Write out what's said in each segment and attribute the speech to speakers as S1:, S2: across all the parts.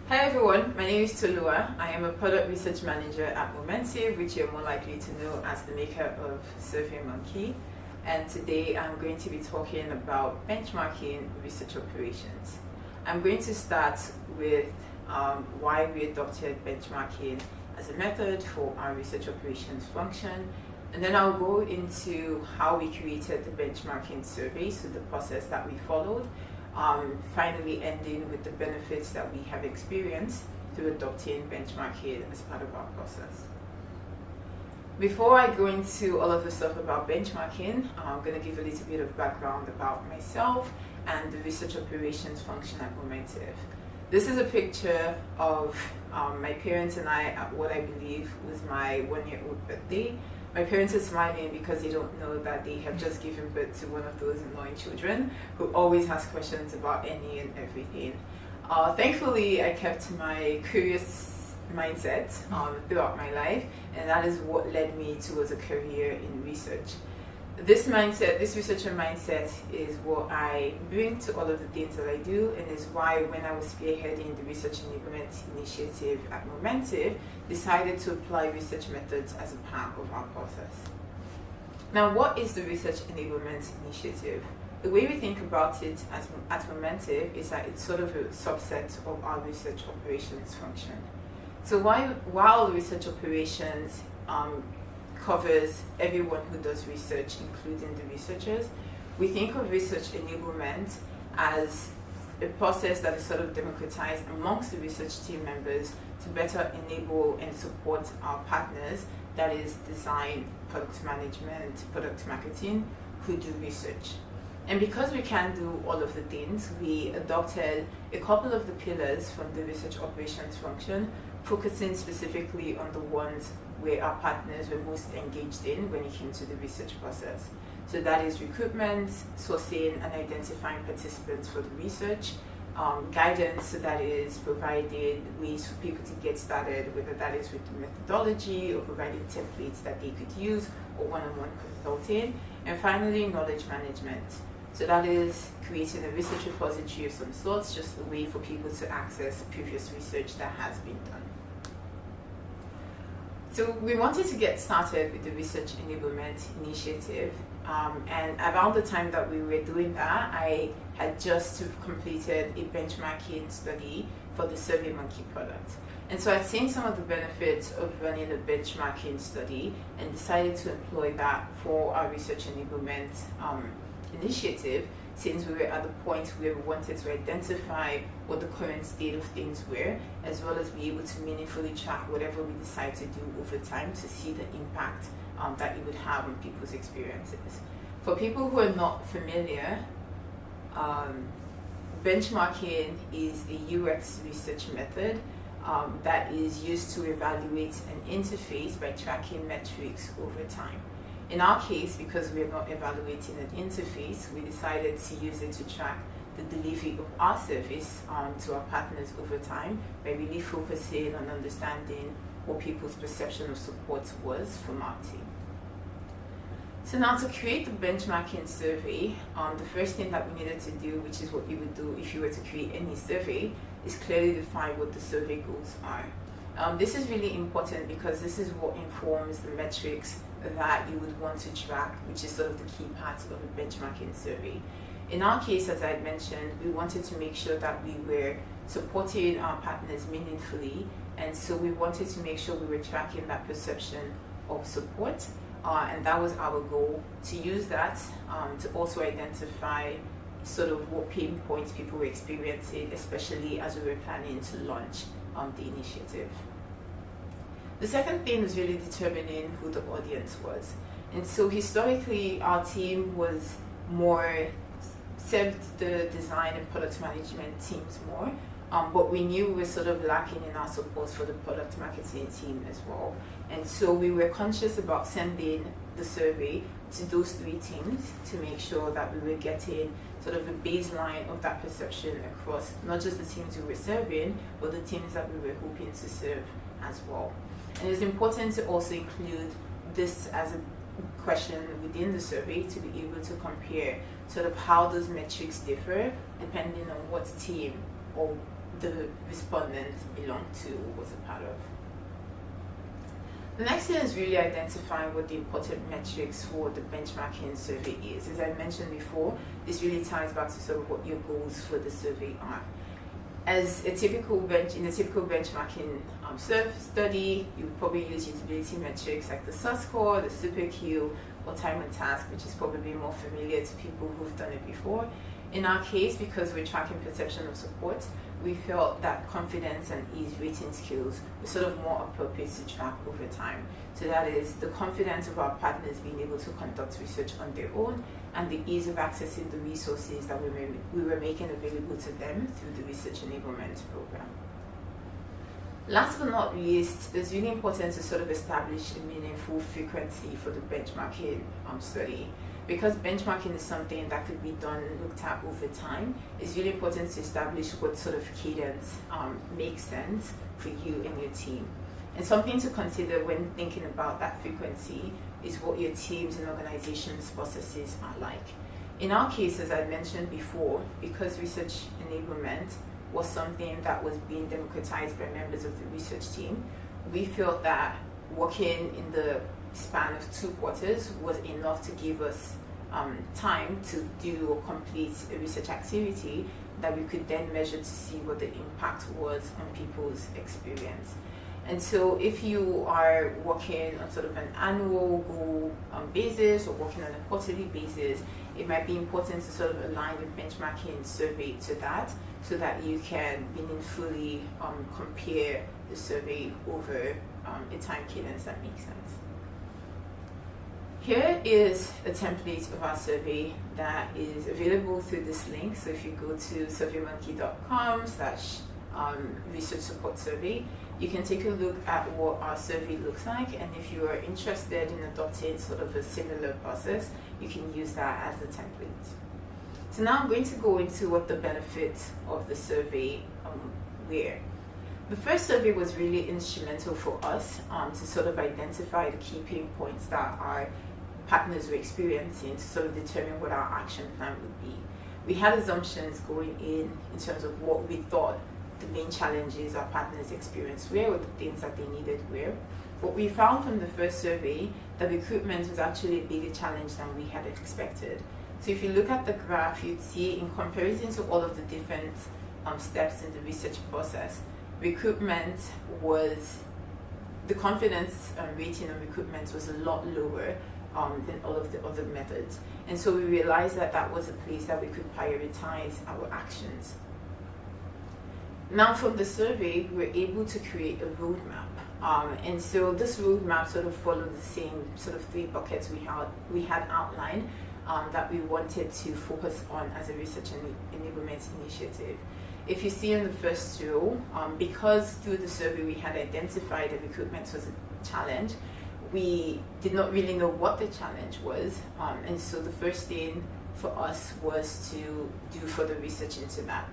S1: Hi everyone, my name is Tolua. I am a product research manager at Momentive, which you're more likely to know as the maker of SurveyMonkey. And today I'm going to be talking about benchmarking research operations. I'm going to start with why we adopted benchmarking as a method for our research operations function. And then I'll go into how we created the benchmarking survey, so the process that we followed. Finally ending with the benefits that we have experienced through adopting benchmarking as part of our process. Before I go into all of the stuff about benchmarking, I'm going to give a little bit of background about myself and the research operations function at Momentive. This is a picture of my parents and I at what I believe was my 1-year-old birthday. My parents are smiling because they don't know that they have just given birth to one of those annoying children who always ask questions about any and everything. Thankfully, I kept my curious mindset throughout my life, and that is what led me towards a career in research. This mindset, this researcher mindset, is what I bring to all of the things that I do, and is why when I was spearheading the Research Enablement Initiative at Momentive, decided to apply research methods as a part of our process. Now, what is the Research Enablement Initiative? The way we think about it at Momentive is that it's sort of a subset of our research operations function. So while research operations covers everyone who does research, including the researchers, we think of research enablement as a process that is sort of democratized amongst the research team members to better enable and support our partners, that is design, product management, product marketing, who do research. And because we can do all of the things, we adopted a couple of the pillars from the research operations function, focusing specifically on the ones where our partners were most engaged in when it came to the research process. So that is recruitment, sourcing and identifying participants for the research, guidance, so that is providing ways for people to get started, whether that is with methodology or providing templates that they could use or one-on-one consulting, and finally knowledge management. So that is creating a research repository of some sorts, just a way for people to access previous research that has been done. So we wanted to get started with the Research Enablement Initiative, and around the time that we were doing that, I had just completed a benchmarking study for the SurveyMonkey product. And so I'd seen some of the benefits of running a benchmarking study and decided to employ that for our Research Enablement initiative, since we were at the point where we wanted to identify what the current state of things were, as well as be able to meaningfully track whatever we decide to do over time to see the impact that it would have on people's experiences. For people who are not familiar, benchmarking is a UX research method that is used to evaluate an interface by tracking metrics over time. In our case, because we're not evaluating an interface, we decided to use it to track the delivery of our service to our partners over time by really focusing on understanding what people's perception of support was from our team. So now to create the benchmarking survey, the first thing that we needed to do, which is what you would do if you were to create any survey, is clearly define what the survey goals are. This is really important because this is what informs the metrics that you would want to track, which is sort of the key part of a benchmarking survey. In our case, as I mentioned, we wanted to make sure that we were supporting our partners meaningfully, and so we wanted to make sure we were tracking that perception of support, and that was our goal, to use that to also identify sort of what pain points people were experiencing, especially as we were planning to launch the initiative. The second thing was really determining who the audience was. And so historically, our team was more, served the design and product management teams more, but we knew we were sort of lacking in our support for the product marketing team as well. And so we were conscious about sending the survey to those three teams to make sure that we were getting sort of a baseline of that perception across not just the teams we were serving, but the teams that we were hoping to serve as well. And it's important to also include this as a question within the survey to be able to compare sort of how those metrics differ depending on what team or the respondents belonged to or was a part of. The next thing is really identifying what the important metrics for the benchmarking survey is. As I mentioned before, this really ties back to sort of what your goals for the survey are. As a typical benchmarking study, you would probably use usability metrics like the SUS score, the SuperQ, or time on task, which is probably more familiar to people who've done it before. In our case, because we're tracking perception of support, we felt that confidence and ease rating skills were sort of more appropriate to track over time. So that is the confidence of our partners being able to conduct research on their own, and the ease of accessing the resources that we were making available to them through the Research Enablement Program. Last but not least, it's really important to sort of establish a meaningful frequency for the benchmarking study. Because benchmarking is something that could be looked at over time, it's really important to establish what sort of cadence makes sense for you and your team. And something to consider when thinking about that frequency is what your teams and organizations' processes are like. In our case, as I mentioned before, because research enablement was something that was being democratized by members of the research team, we felt that working in the span of 2 quarters was enough to give us time to do or complete a research activity that we could then measure to see what the impact was on people's experience. And so if you are working on sort of an annual goal basis or working on a quarterly basis, it might be important to sort of align the benchmarking survey to that so that you can meaningfully compare the survey over a time cadence that makes sense. Here is a template of our survey that is available through this link. So if you go to surveymonkey.com/research support survey, you can take a look at what our survey looks like, and if you are interested in adopting sort of a similar process, you can use that as the template. So now I'm going to go into what the benefits of the survey were. The first survey was really instrumental for us to sort of identify the key pain points that our partners were experiencing to sort of determine what our action plan would be. We had assumptions going in terms of what we thought the main challenges our partners experienced were, or the things that they needed were. What we found from the first survey, that recruitment was actually a bigger challenge than we had expected. So if you look at the graph, you'd see in comparison to all of the different steps in the research process, recruitment was, the confidence rating on recruitment was a lot lower than all of the other methods. And so we realized that that was a place that we could prioritize our actions. Now from the survey, we were able to create a roadmap. And so this roadmap sort of followed the same sort of 3 buckets we had outlined that we wanted to focus on as a research enablement initiative. If you see in the first row, because through the survey we had identified that recruitment was a challenge, we did not really know what the challenge was. And so the first thing for us was to do further research into that.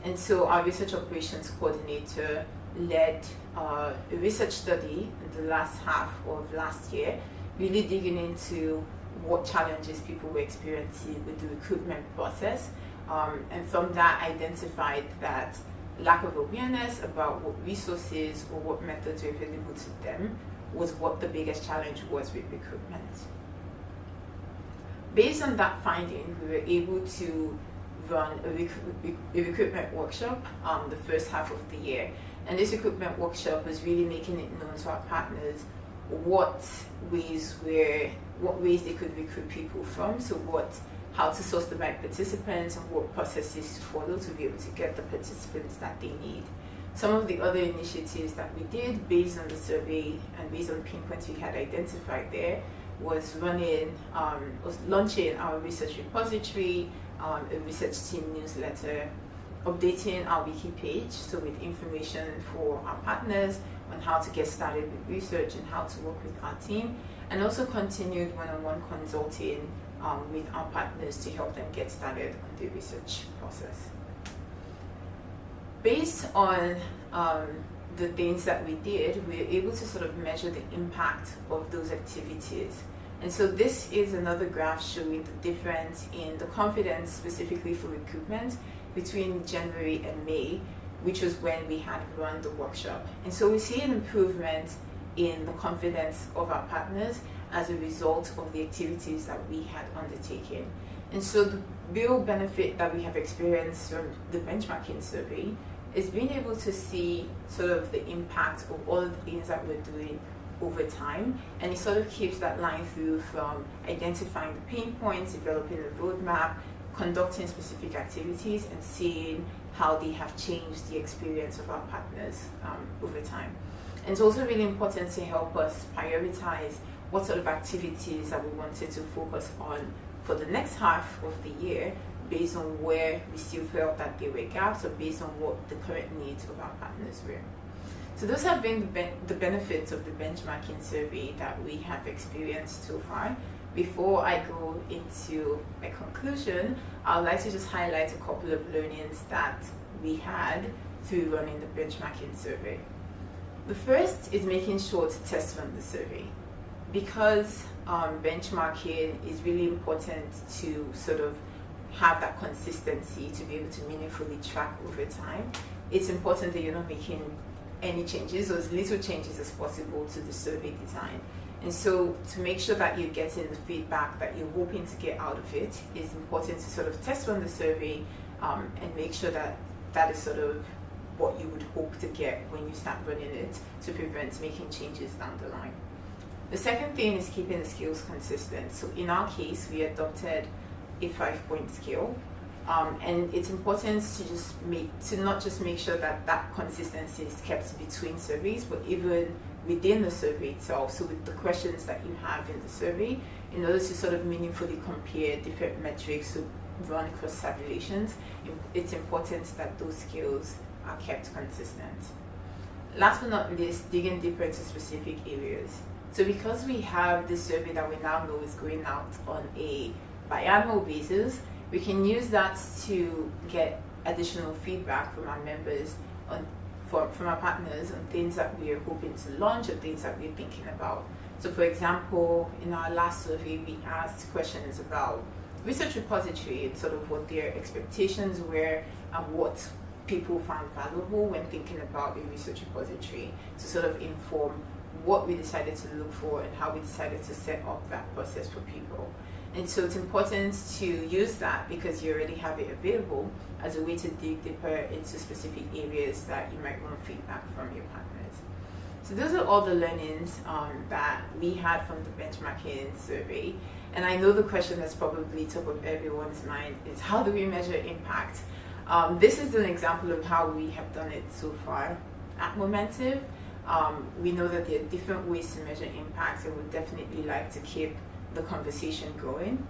S1: And so our research operations coordinator led a research study in the last half of last year, really digging into what challenges people were experiencing with the recruitment process. And from that, identified that lack of awareness about what resources or what methods were available to them was what the biggest challenge was with recruitment. Based on that finding, we were able to run a recruitment workshop the first half of the year. And this recruitment workshop was really making it known to our partners what ways they could recruit people from, so how to source the right participants and what processes to follow to be able to get the participants that they need. Some of the other initiatives that we did based on the survey and based on pain points we had identified there was launching our research repository, a research team newsletter, updating our wiki page, so with information for our partners on how to get started with research and how to work with our team, and also continued one-on-one consulting with our partners to help them get started on the research process. Based on the things that we did, we were able to sort of measure the impact of those activities. And so this is another graph showing the difference in the confidence specifically for recruitment between January and May. which was when we had run the workshop. And so we see an improvement in the confidence of our partners as a result of the activities that we had undertaken. And so the real benefit that we have experienced from the benchmarking survey is being able to see sort of the impact of all of the things that we're doing over time, and it sort of keeps that line through from identifying the pain points, developing a roadmap, conducting specific activities, and seeing how they have changed the experience of our partners over time. And it's also really important to help us prioritize what sort of activities that we wanted to focus on for the next half of the year, based on where we still felt that there were gaps, or based on what the current needs of our partners were. So those have been the benefits of the benchmarking survey that we have experienced so far. Before I go into a conclusion, I would like to just highlight a couple of learnings that we had through running the benchmarking survey. The first is making sure to test run the survey. Because benchmarking is really important to sort of have that consistency to be able to meaningfully track over time, it's important that you're not making any changes, or as little changes as possible to the survey design. And so to make sure that you're getting the feedback that you're hoping to get out of it, it's important to sort of test run the survey and make sure that that is sort of what you would hope to get when you start running it, to prevent making changes down the line. The second thing is keeping the skills consistent. So in our case, we adopted a 5-point scale. And it's important to not just make sure that that consistency is kept between surveys, but even within the survey itself. So with the questions that you have in the survey, in order to sort of meaningfully compare different metrics to run cross-tabulations, it's important that those skills are kept consistent. Last but not least, digging deeper into specific areas. So because we have this survey that we now know is going out on a biannual basis, we can use that to get additional feedback from our members, from our partners, on things that we are hoping to launch or things that we're thinking about. So for example, in our last survey, we asked questions about research repository and sort of what their expectations were and what people found valuable when thinking about a research repository, to sort of inform what we decided to look for and how we decided to set up that process for people. And so it's important to use that, because you already have it available, as a way to dig deeper into specific areas that you might want feedback from your partners. So those are all the learnings that we had from the benchmarking survey. And I know the question that's probably top of everyone's mind is, how do we measure impact? This is an example of how we have done it so far at Momentive. We know that there are different ways to measure impact, and we'd definitely like to keep the conversation going.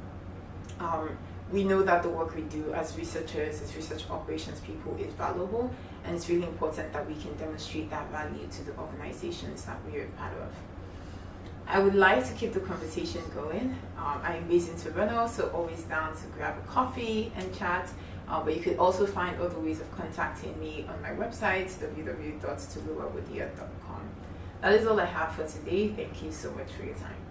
S1: We know that the work we do as researchers, as research operations people, is valuable, and it's really important that we can demonstrate that value to the organizations that we are part of. I would like to keep the conversation going. I'm based in Toronto, so always down to grab a coffee and chat, but you could also find other ways of contacting me on my website, www.tuluwawadia.com. That is all I have for today. Thank you so much for your time.